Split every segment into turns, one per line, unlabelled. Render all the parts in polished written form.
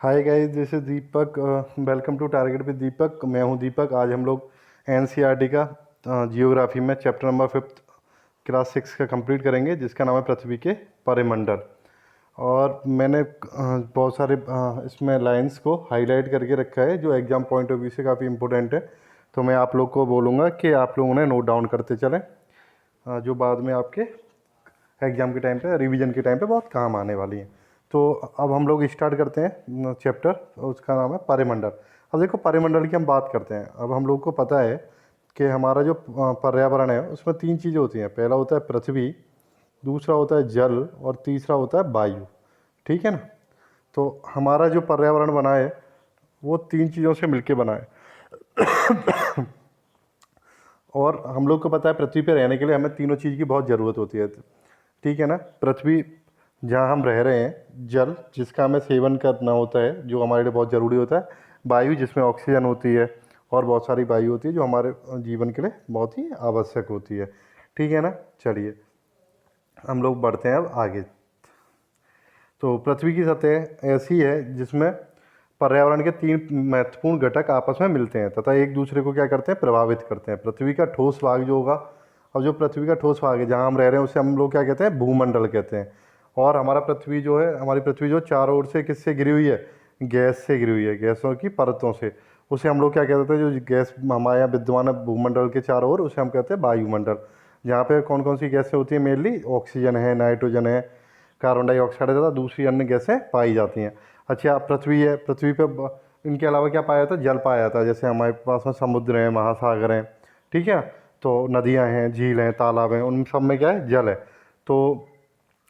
Hi guys, this is Deepak. Welcome to target with Deepak. मैं हूं दीपक। आज हम लोग एनसीईआरटी का जियोग्राफी में चैप्टर नंबर 5 क्लास 6 का कंप्लीट करेंगे, जिसका नाम है पृथ्वी के परिमंडल। और मैंने बहुत सारे इसमें लाइंस को हाईलाइट करके रखा है जो एग्जाम पॉइंट ऑफ व्यू से काफ़ी इंपॉर्टेंट है। तो मैं आप लोग को बोलूँगा कि आप लोग उन्हें नोट डाउन करते चलें, जो बाद में आपके एग्ज़ाम के टाइम पे, रिवीजन के टाइम पे बहुत काम आने वाली हैं। तो अब हम लोग स्टार्ट करते हैं चैप्टर, उसका नाम है परिमंडल। अब देखो, परिमंडल की हम बात करते हैं। अब हम लोग को पता है कि हमारा जो पर्यावरण है उसमें तीन चीज़ें होती हैं। पहला होता है पृथ्वी, दूसरा होता है जल और तीसरा होता है वायु। ठीक है ना। तो हमारा जो पर्यावरण बना है वो तीन चीज़ों से मिलके बना है। और हम लोग को पता है पृथ्वी पे रहने के लिए हमें तीनों चीज़ की बहुत ज़रूरत होती है। ठीक है ना। पृथ्वी, जहाँ हम रह रहे हैं। जल, जिसका हमें सेवन करना होता है, जो हमारे लिए बहुत ज़रूरी होता है। वायु, जिसमें ऑक्सीजन होती है और बहुत सारी वायु होती है जो हमारे जीवन के लिए बहुत ही आवश्यक होती है। ठीक है ना। चलिए हम लोग बढ़ते हैं अब आगे। तो पृथ्वी की सतह ऐसी है जिसमें पर्यावरण के तीन महत्वपूर्ण घटक आपस में मिलते हैं तथा एक दूसरे को क्या करते हैं, प्रभावित करते हैं। पृथ्वी का ठोस भाग जो होगा, अब जो पृथ्वी का ठोस भाग है जहाँ हम रह रहे हैं उसे हम लोग क्या कहते हैं, भूमंडल कहते हैं। और हमारा पृथ्वी जो है, हमारी पृथ्वी जो चारों ओर से किससे घिरी हुई है, गैस से घिरी हुई है, गैसों की परतों से। उसे हम लोग क्या कहते हैं, जो गैस हमारे यहाँ विद्यमान है भूमंडल के चारों ओर, उसे हम कहते हैं वायुमंडल। जहाँ पे कौन कौन सी गैसें होती हैं, मेनली ऑक्सीजन है, नाइट्रोजन है, कार्बन डाइऑक्साइड है तथा दूसरी अन्य गैसें पाई जाती हैं। अच्छा, पृथ्वी है, पृथ्वी पे इनके अलावा क्या पाया जाता है, जल पाया जाता है। जैसे हमारे पास में समुद्र हैं, महासागर हैं। ठीक है। तो नदियाँ हैं, झील हैं, तालाब हैं, उन सब में क्या है, जल है। तो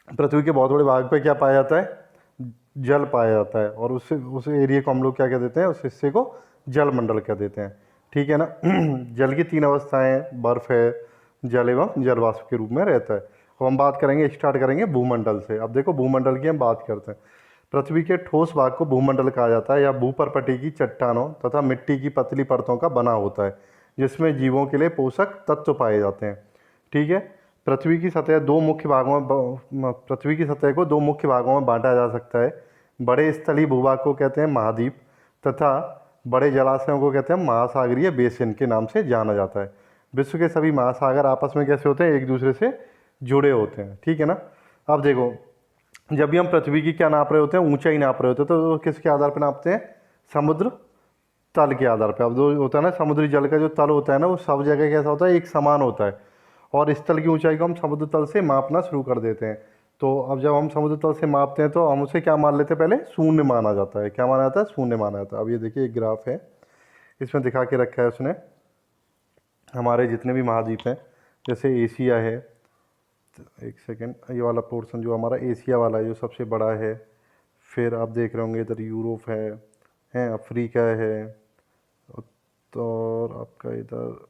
पृथ्वी के बहुत बड़े भाग पे क्या पाया जाता है, जल पाया जाता है। और उस एरिया को हम लोग क्या कह देते हैं, उस हिस्से को जल मंडल कह देते हैं। ठीक है ना। जल की तीन अवस्थाएं हैं, बर्फ है, जल एवं जल वाष्प के रूप में रहता है। अब हम बात करेंगे, स्टार्ट करेंगे भूमंडल से। अब देखो, भूमंडल की हम बात करते हैं। पृथ्वी के ठोस भाग को भूमंडल कहा जाता है। यह भूपर्पटी की चट्टानों तथा मिट्टी की पतली परतों का बना होता है, जिसमें जीवों के लिए पोषक तत्व पाए जाते हैं। ठीक है। पृथ्वी की सतह दो मुख्य भागों में पृथ्वी की सतह को दो मुख्य भागों में बांटा जा सकता है। बड़े स्थलीय भूभाग को कहते हैं महाद्वीप तथा बड़े जलाशयों को कहते हैं महासागरीय बेसिन के नाम से जाना जाता है। विश्व के सभी महासागर आपस में कैसे होते हैं, एक दूसरे से जुड़े होते हैं। ठीक है ना। अब देखो, जब भी हम पृथ्वी की क्या नाप रहे होते हैं, ऊंचाई नाप रहे होते हैं, तो किसके आधार पर नापते हैं, समुद्र तल के आधार पर। अब जो होता है ना, समुद्री जल का जो तल होता है ना, वो सब जगह कैसा होता है, एक समान होता है। और इस तल की ऊंचाई को हम समुद्र तल से मापना शुरू कर देते हैं। तो अब जब हम समुद्र तल से मापते हैं तो हम उसे क्या मान लेते हैं, पहले शून्य माना जाता है। क्या माना जाता है, शून्य माना जाता है। अब ये देखिए, एक ग्राफ है, इसमें दिखा के रखा है उसने हमारे जितने भी महाद्वीप हैं। जैसे एशिया है, एक सेकेंड, ये वाला पोर्शन जो हमारा एशिया वाला है, जो सबसे बड़ा है। फिर आप देख रहे होंगे इधर यूरोप है, अफ्रीका है, और आपका इधर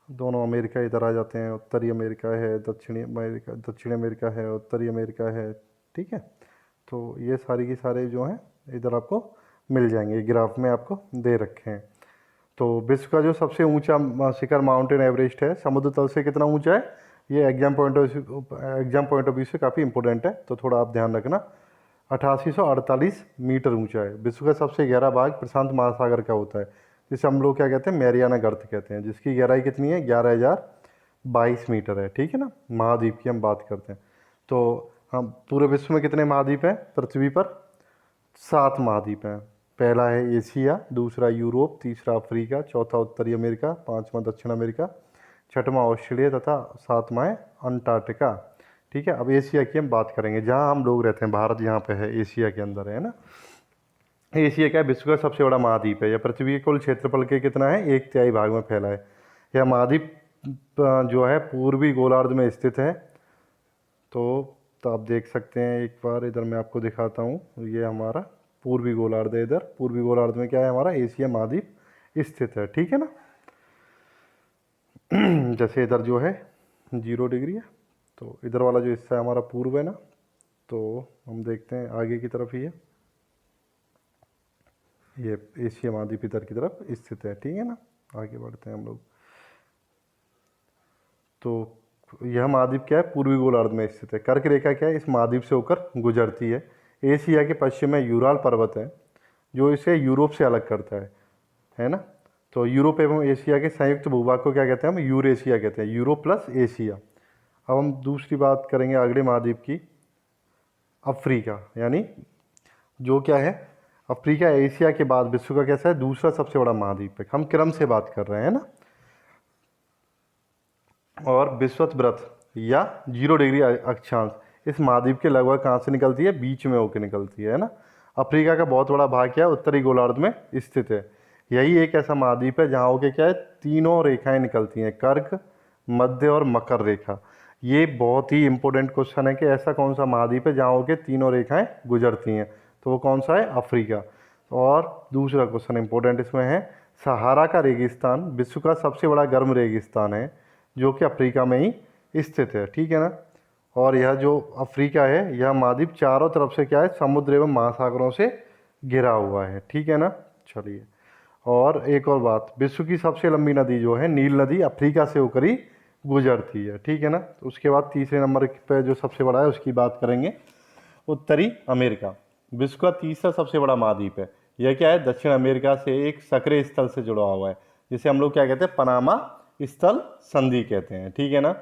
दोनों अमेरिका इधर आ जाते हैं। उत्तरी अमेरिका है, दक्षिणी अमेरिका है, उत्तरी अमेरिका है। ठीक है। तो ये सारी की सारे जो हैं इधर आपको मिल जाएंगे, ग्राफ में आपको दे रखे हैं। तो विश्व का जो सबसे ऊंचा शिखर माउंटेन एवरेस्ट है, समुद्र तल से कितना ऊंचा है, ये एग्जाम पॉइंट ऑफ व्यू से काफ़ी इंपॉर्टेंट है, तो थोड़ा आप ध्यान रखना। 8848 मीटर ऊंचा है। विश्व का सबसे गहरा भाग प्रशांत महासागर का होता है, जिसे हम लोग क्या कहते हैं, मैरियाना गर्त कहते हैं, जिसकी गहराई कितनी है, 11,022 मीटर है। ठीक है ना। महाद्वीप की हम बात करते हैं। तो हम पूरे विश्व में कितने महाद्वीप हैं पृथ्वी पर, 7 महाद्वीप हैं। पहला है एशिया, दूसरा यूरोप, तीसरा अफ्रीका, चौथा उत्तरी अमेरिका, पांचवा दक्षिण अमेरिका, छठवां ऑस्ट्रेलिया तथा सातवां है अंटार्कटिका। ठीक है। अब एशिया की हम बात करेंगे, जहाँ हम लोग रहते हैं, भारत यहाँ पे है, एशिया के अंदर है ना। एशिया क्या है, विश्व का सबसे बड़ा महाद्वीप है। यह पृथ्वी के कुल क्षेत्रफल के कितना है, एक तिहाई भाग में फैला है। यह महाद्वीप जो है पूर्वी गोलार्ध में स्थित है। तो आप देख सकते हैं, एक बार इधर मैं आपको दिखाता हूँ, ये हमारा पूर्वी गोलार्ध है। इधर पूर्वी गोलार्ध में क्या है, हमारा एशिया महाद्वीप स्थित है। ठीक है ना। जैसे इधर जो है 0 डिग्री है, तो इधर वाला जो हिस्सा है हमारा पूर्व है ना। तो हम देखते हैं आगे की तरफ ही है, ये एशिया महाद्वीप इधर की तरफ स्थित है। ठीक है ना। आगे बढ़ते हैं हम लोग। तो यह महाद्वीप क्या है, पूर्वी गोलार्ध में स्थित है। कर्क रेखा क्या है, इस महाद्वीप से होकर गुजरती है। एशिया के पश्चिम में यूराल पर्वत है जो इसे यूरोप से अलग करता है ना। तो यूरोप एवं एशिया के संयुक्त भूभाग को क्या कहते हैं हम, यूरेशिया कहते हैं, यूरोप प्लस एशिया। अब हम दूसरी बात करेंगे अगले महाद्वीप की, अफ्रीका, यानी जो क्या है, अफ्रीका एशिया के बाद विश्व का कैसा है, दूसरा सबसे बड़ा महाद्वीप है। हम क्रम से बात कर रहे हैं ना। और विषुवत या 0 डिग्री अक्षांश इस महाद्वीप के लगभग कहाँ से निकलती है, बीच में होकर निकलती है ना। अफ्रीका का बहुत बड़ा भाग क्या है, उत्तरी गोलार्ध में स्थित है। यही एक ऐसा महाद्वीप है जहाँ होके क्या है, तीनों रेखाएं निकलती हैं, कर्क, मध्य और मकर रेखा। ये बहुत ही इंपॉर्टेंट क्वेश्चन है कि ऐसा कौन सा महाद्वीप है जहाँ होके तीनों रेखाएं गुजरती हैं, तो वो कौन सा है, अफ्रीका। और दूसरा क्वेश्चन इंपॉर्टेंट इसमें है, सहारा का रेगिस्तान विश्व का सबसे बड़ा गर्म रेगिस्तान है जो कि अफ्रीका में ही स्थित है, ठीक है ना। और यह जो अफ्रीका है, यह महाद्वीप चारों तरफ से क्या है, समुद्र एवं महासागरों से घिरा हुआ है, ठीक है ना। चलिए, और एक और बात, विश्व की सबसे लंबी नदी जो है नील नदी अफ्रीका से होकर ही गुजरती है, ठीक है ना। तो उसके बाद तीसरे नंबर पे जो सबसे बड़ा है उसकी बात करेंगे, उत्तरी अमेरिका विश्व का तीसरा सबसे बड़ा महाद्वीप है। यह क्या है, दक्षिण अमेरिका से एक सक्रिय स्थल से जुड़ा हुआ है, जिसे हम लोग क्या कहते हैं, पनामा स्थल संधि कहते हैं, ठीक है ना।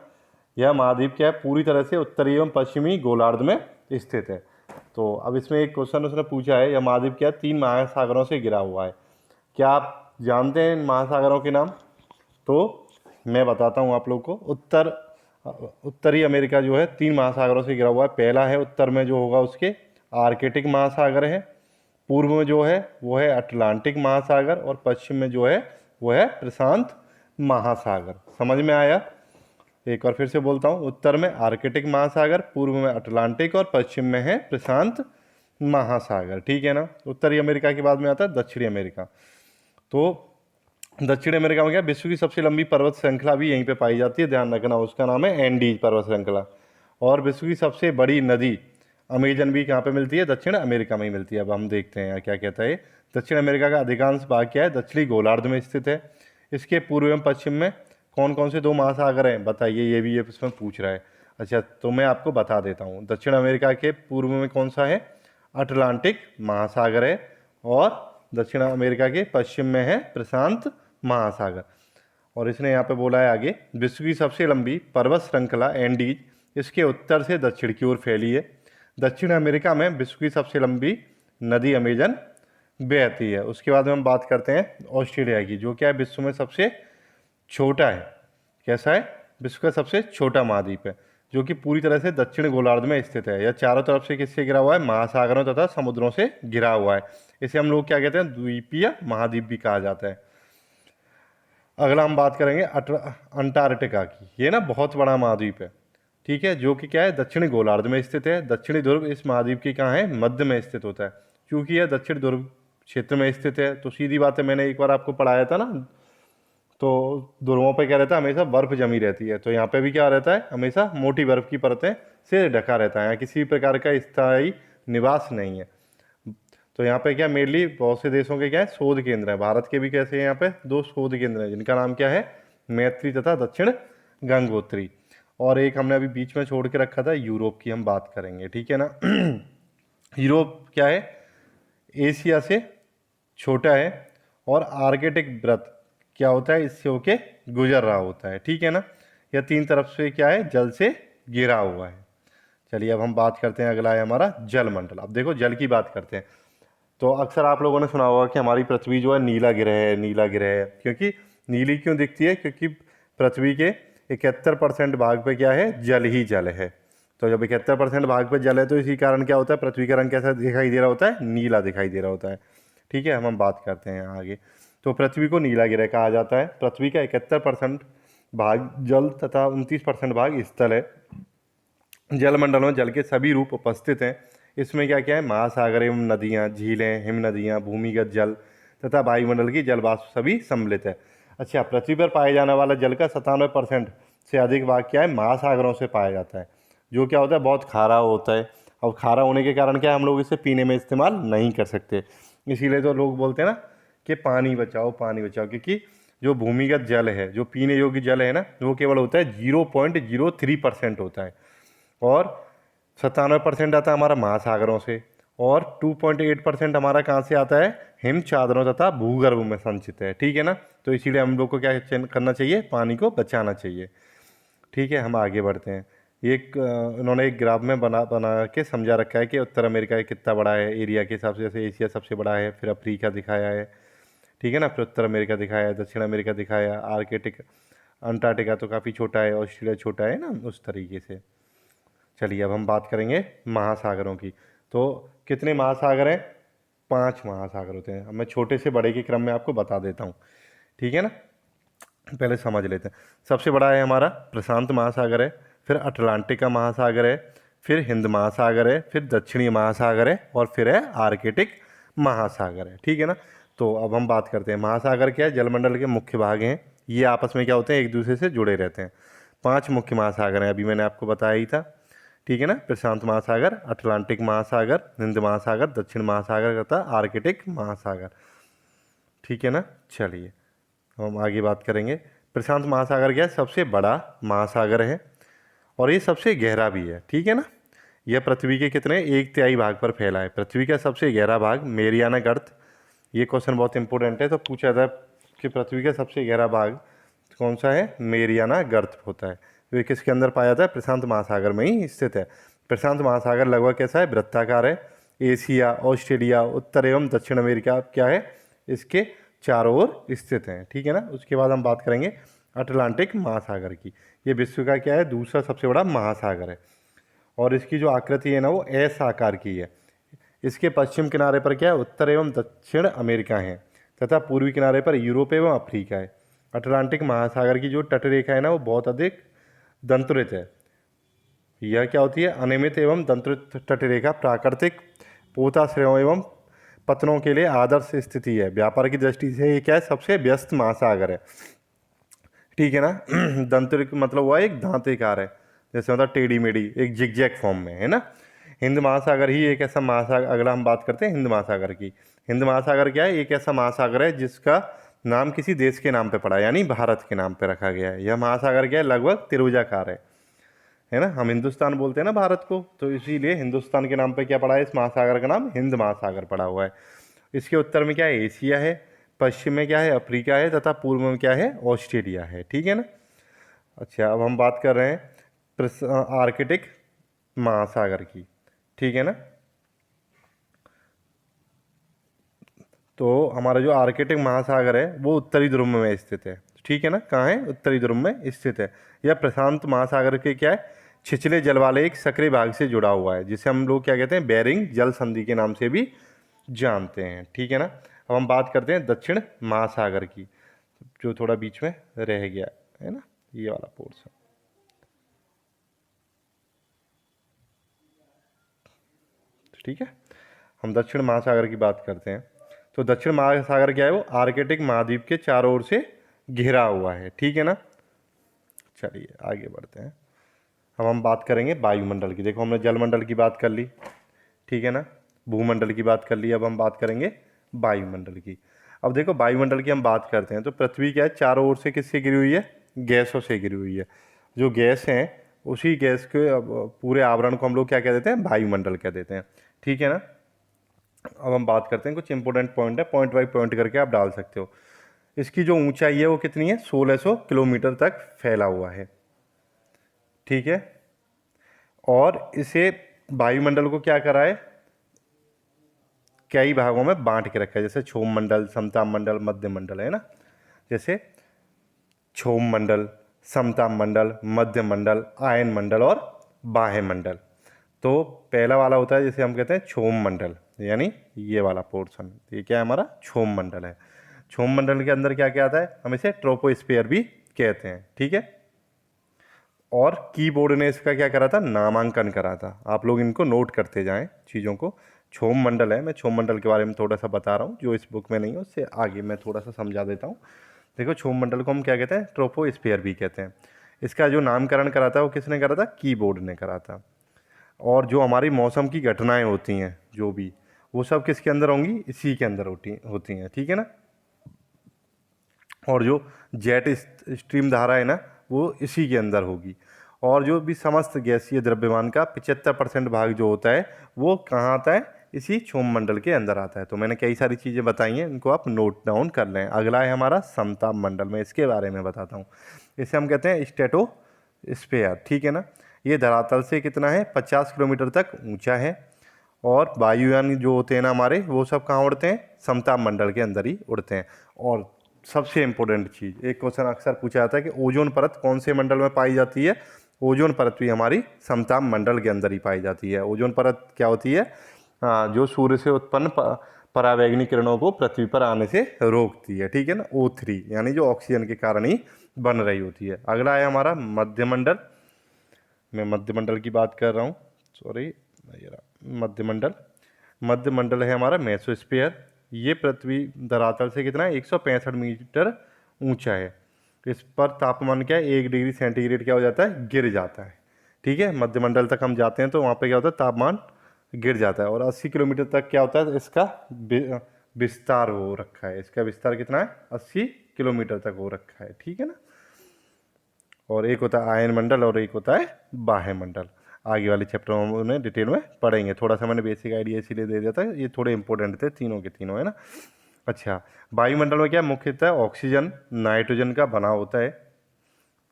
यह महाद्वीप क्या है, पूरी तरह से उत्तरी एवं पश्चिमी गोलार्ध में स्थित है। तो अब इसमें एक क्वेश्चन उसने पूछा है, यह महाद्वीप क्या है, 3 महासागरों से घिरा हुआ है। क्या आप जानते हैं इन महासागरों के नाम? तो मैं बताता हूँ आप लोग को। उत्तरी अमेरिका जो है 3 महासागरों से घिरा हुआ है। पहला है, उत्तर में जो होगा उसके आर्कटिक महासागर है, पूर्व में जो है वो है अटलांटिक महासागर, और पश्चिम में जो है वो है प्रशांत महासागर। समझ में आया? एक बार फिर से बोलता हूँ, उत्तर में आर्कटिक महासागर, पूर्व में अटलांटिक और पश्चिम में है प्रशांत महासागर, ठीक है ना। उत्तरी अमेरिका के बाद में आता है दक्षिणी अमेरिका। तो दक्षिण अमेरिका में क्या, विश्व की सबसे लंबी पर्वत श्रृंखला भी यहीं पे पाई जाती है, ध्यान रखना, उसका नाम है एंडीज पर्वत श्रृंखला। और विश्व की सबसे बड़ी नदी अमेजन भी कहाँ पे मिलती है, दक्षिण अमेरिका में ही मिलती है। अब हम देखते हैं क्या कहता है। दक्षिण अमेरिका का अधिकांश भाग क्या है, दक्षिणी गोलार्ध में स्थित है। इसके पूर्व एवं पश्चिम में कौन कौन से 2 महासागर हैं, बताइए, ये भी ये इसमें पूछ रहा है। अच्छा, तो मैं आपको बता देता हूँ। दक्षिण अमेरिका के पूर्व में कौन सा है, अटलांटिक महासागर है, और दक्षिण अमेरिका के पश्चिम में है प्रशांत महासागर। और इसने यहाँ पे बोला है आगे, विश्व की सबसे लंबी पर्वत श्रृंखला एंडीज इसके उत्तर से दक्षिण की ओर फैली है। दक्षिण अमेरिका में विश्व की सबसे लंबी नदी अमेजन बहती है। उसके बाद में हम बात करते हैं ऑस्ट्रेलिया की, जो क्या है, विश्व में सबसे छोटा है। कैसा है, विश्व का सबसे छोटा महाद्वीप है, जो कि पूरी तरह से दक्षिण गोलार्ध में स्थित है। यह चारों तरफ से किससे घिरा हुआ है, महासागरों तथा समुद्रों से घिरा हुआ है। इसे हम लोग क्या कहते हैं, द्वीपीय महाद्वीप भी कहा जाता है। अगला हम बात करेंगे अंटार्कटिका की। ये ना बहुत बड़ा महाद्वीप है, ठीक है, जो कि क्या है, दक्षिणी गोलार्ध में स्थित है। दक्षिणी ध्रुव इस महाद्वीप की कहाँ है, मध्य में स्थित होता है। क्योंकि यह दक्षिण ध्रुव क्षेत्र में स्थित है, तो सीधी बात है, मैंने एक बार आपको पढ़ाया था ना, तो ध्रुवों पे क्या रहता है, हमेशा बर्फ जमी रहती है। तो यहाँ पे भी क्या रहता है, हमेशा मोटी बर्फ की परतें से ढका रहता है, यहाँ किसी भी प्रकार का स्थायी निवास नहीं है। तो यहाँ पे क्या, मेनली बहुत से देशों के क्या है, शोध केंद्र है। भारत के भी कैसे हैं, यहाँ पे 2 शोध केंद्र हैं, जिनका नाम क्या है, मैत्री तथा दक्षिण गंगोत्री। और एक हमने अभी बीच में छोड़ के रखा था, यूरोप की हम बात करेंगे, ठीक है ना। यूरोप क्या है, एशिया से छोटा है, और आर्कटिक व्रत क्या होता है, इससे होके गुजर रहा होता है, ठीक है ना। यह 3 तरफ से क्या है, जल से घिरा हुआ है। चलिए, अब हम बात करते हैं, अगला है हमारा जलमंडल। अब देखो, जल की बात करते हैं। तो अक्सर आप लोगों ने सुना होगा कि हमारी पृथ्वी जो है नीला ग्रह है, नीला ग्रह है। क्योंकि नीली क्यों दिखती है, क्योंकि पृथ्वी के 71% भाग पे क्या है, जल ही जल है। तो जब 71% भाग पे जल है, तो इसी कारण क्या होता है, पृथ्वी का रंग कैसा दिखाई दे रहा होता है, नीला दिखाई दे रहा होता है, ठीक है। हम बात करते हैं आगे। तो पृथ्वी को नीला ग्रह कहा जाता है। पृथ्वी का 71% भाग जल तथा 29% भाग स्थल है। जलमंडल में जल के सभी रूप उपस्थित हैं। इसमें क्या क्या है, महासागर एवं नदियाँ, झीलें, हिम नदियाँ, भूमिगत जल तथा वायुमंडल की जल वाष्प सभी सम्मिलित है। अच्छा, पृथ्वी पर पाए जाने वाला जल का 97% से अधिक भाग क्या है, महासागरों से पाया जाता है, जो क्या होता है, बहुत खारा होता है। और खारा होने के कारण क्या है, हम लोग इसे पीने में इस्तेमाल नहीं कर सकते। इसीलिए तो लोग बोलते हैं ना कि पानी बचाओ, पानी बचाओ, क्योंकि जो भूमिगत जल है, जो पीने योग्य जल है ना, वो केवल होता है 0.03% होता है, और 97% आता है हमारा महासागरों से। और 2.8% हमारा कहाँ से आता है, हिम चादरों तथा भूगर्भ में संचित है। ठीक है ना, तो इसीलिए हम लोग को क्या करना चाहिए, पानी को बचाना चाहिए। ठीक है, हम आगे बढ़ते हैं। इन्होंने एक ग्राफ में बना बना के समझा रखा है कि उत्तर अमेरिका कितना बड़ा है एरिया के हिसाब से। जैसे एशिया सबसे बड़ा है, फिर अफ्रीका दिखाया है, ठीक है ना, फिर उत्तर अमेरिका दिखाया है, दक्षिण अमेरिका दिखाया, आर्कटिक अंटार्कटिका तो काफ़ी छोटा है, ऑस्ट्रेलिया छोटा है ना, उस तरीके से। चलिए अब हम बात करेंगे महासागरों की। तो कितने महासागर हैं, 5 महासागर होते हैं। अब मैं छोटे से बड़े के क्रम में आपको बता देता हूँ, ठीक है ना। पहले समझ लेते हैं। सबसे बड़ा है हमारा प्रशांत महासागर है, फिर अटलांटिक का महासागर है, फिर हिंद महासागर है, फिर दक्षिणी महासागर है, और फिर है आर्कटिक महासागर है। ठीक है ना, तो अब हम बात करते हैं महासागर क्या है। जलमंडल के मुख्य भाग हैं, ये आपस में क्या होते हैं, एक दूसरे से जुड़े रहते हैं। 5 मुख्य महासागर हैं, अभी मैंने आपको बताया ही था। ठीक है ना, प्रशांत महासागर, अटलांटिक महासागर, हिंद महासागर, दक्षिण महासागर तथा आर्कटिक महासागर। ठीक है ना, चलिए हम आगे बात करेंगे। प्रशांत महासागर क्या है, सबसे बड़ा महासागर है और ये सबसे गहरा भी है। ठीक है ना, यह पृथ्वी के कितने 1/3 भाग पर फैला है। पृथ्वी का सबसे गहरा भाग मेरियाना गर्त, ये क्वेश्चन बहुत इंपॉर्टेंट है, तो पूछा था कि पृथ्वी का सबसे गहरा भाग कौन सा है, मेरियाना गर्त होता है। तो ये किसके अंदर पाया जाता है, प्रशांत महासागर में ही स्थित है। प्रशांत महासागर लगभग कैसा है, वृत्ताकार है। एशिया, ऑस्ट्रेलिया, उत्तर एवं दक्षिण अमेरिका क्या है, इसके चारों ओर स्थित हैं। ठीक है ना, उसके बाद हम बात करेंगे अटलांटिक महासागर की। ये विश्व का क्या है, दूसरा सबसे बड़ा महासागर है और इसकी जो आकृति है ना, वो एस आकार की है। इसके पश्चिम किनारे पर क्या है, उत्तर एवं दक्षिण अमेरिका है तथा पूर्वी किनारे पर यूरोप एवं अफ्रीका है। अटलांटिक महासागर की जो तटरेखा है ना, वो बहुत अधिक दंतुरित है। यह क्या होती है, अनियमित एवं दंतुरित तटरेखा प्राकृतिक पोताश्रयों एवं पतनों के लिए आदर्श स्थिति है। व्यापार की दृष्टि से ये क्या है, सबसे व्यस्त महासागर है। ठीक है ना, दंतुरित मतलब हुआ एक दांतेकार है, जैसे मतलब टेढ़ी मेढ़ी, एक जिगजैग फॉर्म में है ना। हिंद महासागर ही एक ऐसा महासागर, अगला हम बात करते हैं हिंद महासागर की। हिंद महासागर क्या है, एक ऐसा महासागर है जिसका नाम किसी देश के नाम पे पड़ा है, यानी भारत के नाम पे रखा गया है। यह महासागर क्या है, लगभग त्रिभुजाकार है ना। हम हिंदुस्तान बोलते हैं ना भारत को, तो इसीलिए हिंदुस्तान के नाम पे क्या पड़ा है, इस महासागर का नाम हिंद महासागर पड़ा हुआ है। इसके उत्तर में क्या है, एशिया है, पश्चिम में क्या है, अफ्रीका है तथा पूर्व में क्या है, ऑस्ट्रेलिया है। ठीक है ना। अच्छा, अब हम बात कर रहे हैं आर्कटिक महासागर की। ठीक है ना, तो हमारा जो आर्कटिक महासागर है वो उत्तरी ध्रुव में स्थित है। ठीक है ना, कहाँ है, उत्तरी ध्रुव में स्थित है। यह प्रशांत महासागर के क्या है, छिछले जल वाले एक सक्रिय भाग से जुड़ा हुआ है, जिसे हम लोग क्या कहते हैं, बेरिंग जल संधि के नाम से भी जानते हैं। ठीक है ना, अब हम बात करते हैं दक्षिण महासागर की, जो थोड़ा बीच में रह गया है ना, ये वाला पोर्शन। ठीक है, हम दक्षिण महासागर की बात करते हैं। तो दक्षिण महासागर क्या है, वो आर्कटिक महाद्वीप के चारों ओर से घिरा हुआ है। ठीक है ना, चलिए आगे बढ़ते हैं। अब हम बात करेंगे वायुमंडल की। देखो हमने जलमंडल की बात कर ली, ठीक है ना, भूमंडल की बात कर ली, अब हम बात करेंगे वायुमंडल की। अब देखो वायुमंडल की हम बात करते हैं तो पृथ्वी क्या है, चारों ओर से किससे घिरी हुई है, गैसों से घिरी हुई है। जो गैस हैं उसी गैस के पूरे आवरण को हम लोग क्या कह देते हैं, वायुमंडल कह देते हैं। ठीक है ना, अब हम बात करते हैं कुछ इंपॉर्टेंट पॉइंट है, पॉइंट बाई पॉइंट करके आप डाल सकते हो। इसकी जो ऊंचाई है वो कितनी है, 1600 किलोमीटर तक फैला हुआ है। ठीक है, और इसे वायुमंडल को क्या करा है, कई भागों में बांट के रखा है, जैसे क्षोभ मंडल, समताप मंडल, मध्य मंडल, है ना। जैसे क्षोभ मंडल, समताप मंडल, मध्य मंडल, आयन मंडल और बाह्य मंडल। तो पहला वाला होता है जिसे हम कहते हैं क्षोभ मंडल, यानी ये वाला पोर्शन, ये क्या है, हमारा क्षोभ मंडल है। क्षोभ मंडल के अंदर क्या क्या आता है, हम इसे ट्रोपोस्फीयर भी कहते हैं। ठीक है, और कीबोर्ड ने इसका क्या करा था, नामांकन करा था। आप लोग इनको नोट करते जाएं चीज़ों को। क्षोभ मंडल है, मैं क्षोभ मंडल के बारे में थोड़ा सा बता रहा हूँ, जो इस बुक में नहीं है उससे आगे मैं थोड़ा सा समझा देता हूँ। देखो क्षोभ मंडल को हम क्या कहते हैं, ट्रोपोस्फीयर भी कहते हैं। इसका जो नामकरण करा था वो किसने करा था, कीबोर्ड ने करा था। और जो हमारी मौसम की घटनाएं होती हैं जो भी, वो सब किसके अंदर होंगी, इसी के अंदर होती हैं। ठीक है ना, और जो जेट स्ट्रीम धारा है ना, वो इसी के अंदर होगी। और जो भी समस्त गैसीय द्रव्यमान का 75% भाग जो होता है वो कहाँ आता है, इसी क्षोभ मंडल के अंदर आता है। तो मैंने कई सारी चीज़ें बताई हैं, इनको आप नोट डाउन कर लें। अगला है हमारा समताप मंडल, में इसके बारे में बताता हूँ। इसे हम कहते हैं स्ट्रेटोस्फेयर, ठीक है ना। ये धरातल से कितना है, 50 किलोमीटर तक ऊंचा है। और वायुयान जो होते हैं ना हमारे, वो सब कहाँ उड़ते हैं, समताप मंडल के अंदर ही उड़ते हैं। और सबसे इम्पोर्टेंट चीज़, एक क्वेश्चन अक्सर पूछा जाता है कि ओजोन परत कौन से मंडल में पाई जाती है। ओजोन परत भी हमारी समताप मंडल के अंदर ही पाई जाती है। ओजोन परत क्या होती है, जो सूर्य से उत्पन्न परावैंगनी किरणों को पृथ्वी पर आने से रोकती है, ठीक है ना। O3 यानी जो ऑक्सीजन के कारण ही बन रही होती है। अगला है हमारा मध्यमंडल, मैं मध्यमंडल की बात कर रहा हूँ, सॉरी, मध्यमंडल। मध्यमंडल है हमारा मेसोस्फीयर। ये पृथ्वी धरातल से कितना है, 165 मीटर ऊंचा है। इस पर तापमान क्या है, 1 डिग्री सेंटीग्रेड क्या हो जाता है, गिर जाता है, ठीक है। मध्यमंडल तक हम जाते हैं तो वहाँ पे क्या होता है, तापमान गिर जाता है। और 80 किलोमीटर तक क्या होता है, इसका विस्तार हो रखा है। इसका विस्तार कितना है, 80 किलोमीटर तक हो रखा है, ठीक है ना। और एक होता है आयन मंडल और एक होता है बाह्य मंडल। आगे वाले चैप्टर में हम उन्हें डिटेल में पढ़ेंगे। थोड़ा सा मैंने बेसिक आइडिया इसीलिए दे दिया था, ये थोड़े इंपॉर्टेंट थे तीनों के तीनों, है ना। अच्छा, वायुमंडल में क्या मुख्यतः ऑक्सीजन नाइट्रोजन का बना होता है।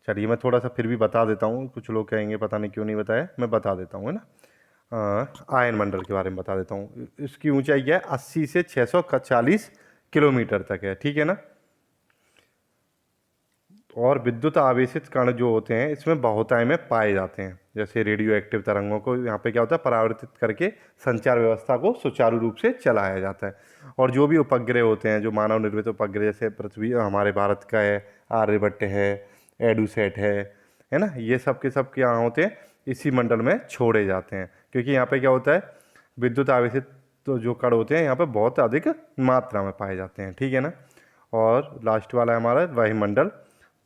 चलिए मैं थोड़ा सा फिर भी बता देता हूँ, कुछ लोग कहेंगे पता नहीं क्यों नहीं बताया, मैं बता देता हूँ, है ना। आयन मंडल के बारे में बता देता हूँ। इसकी ऊंचाई क्या है, 80 से 640 किलोमीटर तक है, ठीक है ना। और विद्युत आवेशित कण जो होते हैं इसमें बहुतायत में पाए जाते हैं। जैसे रेडियो एक्टिव तरंगों को यहाँ पे क्या होता है, परावर्तित करके संचार व्यवस्था को सुचारू रूप से चलाया जाता है। और जो भी उपग्रह होते हैं, जो मानव निर्मित उपग्रह, जैसे पृथ्वी हमारे भारत का है, आर्यभट्ट है, एडूसैट है ना, ये सब के सब यहाँ होते हैं, इसी मंडल में छोड़े जाते हैं। क्योंकि यहाँ पे क्या होता है, विद्युत आवेशित तो जो कण होते हैं यहाँ पे बहुत अधिक मात्रा में पाए जाते हैं, ठीक है ना। और लास्ट वाला है हमारा वायुमंडल।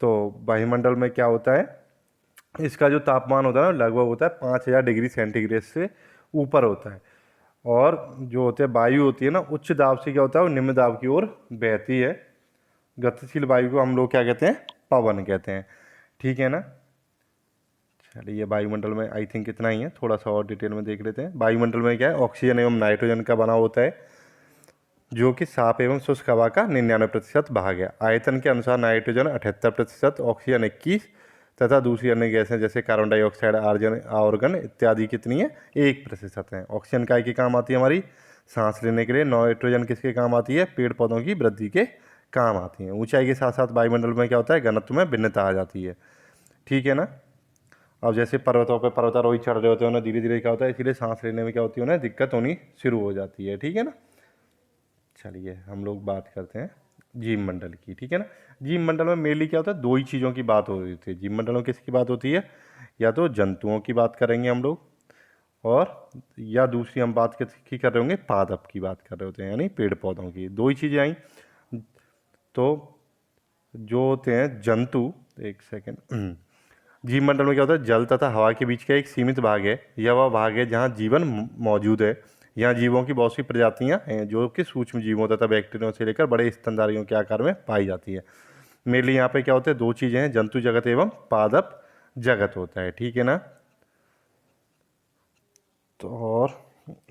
तो वायुमंडल में क्या होता है, इसका जो तापमान होता है ना, लगभग होता है 5000 डिग्री सेंटीग्रेड से ऊपर होता है। और जो होते हैं वायु होती है ना, उच्च दाब से क्या होता है, वो निम्न दाब की ओर बहती है। गतिशील वायु को हम लोग क्या कहते हैं, पवन कहते हैं, ठीक है ना। चलिए वायुमंडल में आई थिंक इतना ही है, थोड़ा सा और डिटेल में देख लेते हैं। वायुमंडल में क्या है, ऑक्सीजन एवं नाइट्रोजन का बना होता है, जो कि साफ एवं शुष्क हवा का 99% भाग है। आयतन के अनुसार नाइट्रोजन 78%, ऑक्सीजन 21 तथा दूसरी अन्य गैसें जैसे कार्बन डाइऑक्साइड, आर्जन, आर्गन इत्यादि कितनी है, 1% है। ऑक्सीजन काय के काम आती है, हमारी सांस लेने के लिए। नाइट्रोजन किसके काम आती है, पेड़ पौधों की वृद्धि के काम आती है। ऊंचाई के साथ साथ वायुमंडल में क्या होता है, घनत्व में भिन्नता आ जाती है, ठीक है ना। अब जैसे पर्वतों पर पर्वतारोही चढ़ रहे होते हैं, उन्हें धीरे धीरे क्या होता है, इसीलिए सांस लेने में क्या होती है, उन्हें दिक्कत होनी शुरू हो जाती है, ठीक है ना। चलिए हम लोग बात करते हैं जीव मंडल की, ठीक है ना। जीव मंडल में मेनली क्या होता है, दो ही चीज़ों की बात हो रही थी जीव मंडल में। किसकी बात होती है, या तो जंतुओं की बात करेंगे हम लोग, और या दूसरी हम बात की कर रहे होंगे, पादप की बात कर रहे होते हैं, यानी पेड़ पौधों की। दो ही चीज़ें आई। तो जो होते हैं जंतु, एक सेकेंड, जीव मंडल में क्या होता है, जल तथा हवा के बीच का एक सीमित भाग है। यह वह भाग है जहाँ जीवन मौजूद है। यहाँ जीवों की बहुत सी प्रजातियाँ हैं, जो कि सूक्ष्म जीवों तथा बैक्टीरिया से लेकर बड़े स्तनधारियों के आकार में पाई जाती है। मेनली यहाँ पे क्या होते हैं, दो चीज़ें हैं, जंतु जगत एवं पादप जगत होता है, ठीक है ना। तो और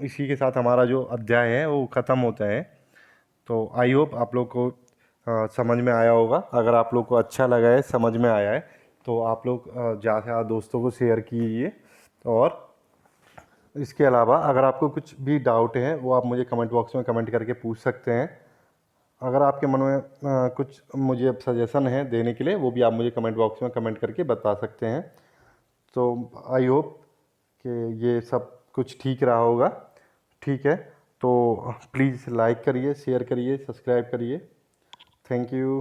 इसी के साथ हमारा जो अध्याय है वो ख़त्म होता है। तो आई होप आप लोग को समझ में आया होगा। अगर आप लोग को अच्छा लगा है, समझ में आया है, तो आप लोग ज़्यादा से ज़्यादा दोस्तों को शेयर कीजिए। और इसके अलावा अगर आपको कुछ भी डाउट है, वो आप मुझे कमेंट बॉक्स में कमेंट करके पूछ सकते हैं। अगर आपके मन में कुछ मुझे सजेशन है देने के लिए, वो भी आप मुझे कमेंट बॉक्स में कमेंट करके बता सकते हैं। तो आई होप कि ये सब कुछ ठीक रहा होगा, ठीक है। तो प्लीज़ लाइक करिए, शेयर करिए, सब्सक्राइब करिए। Thank you.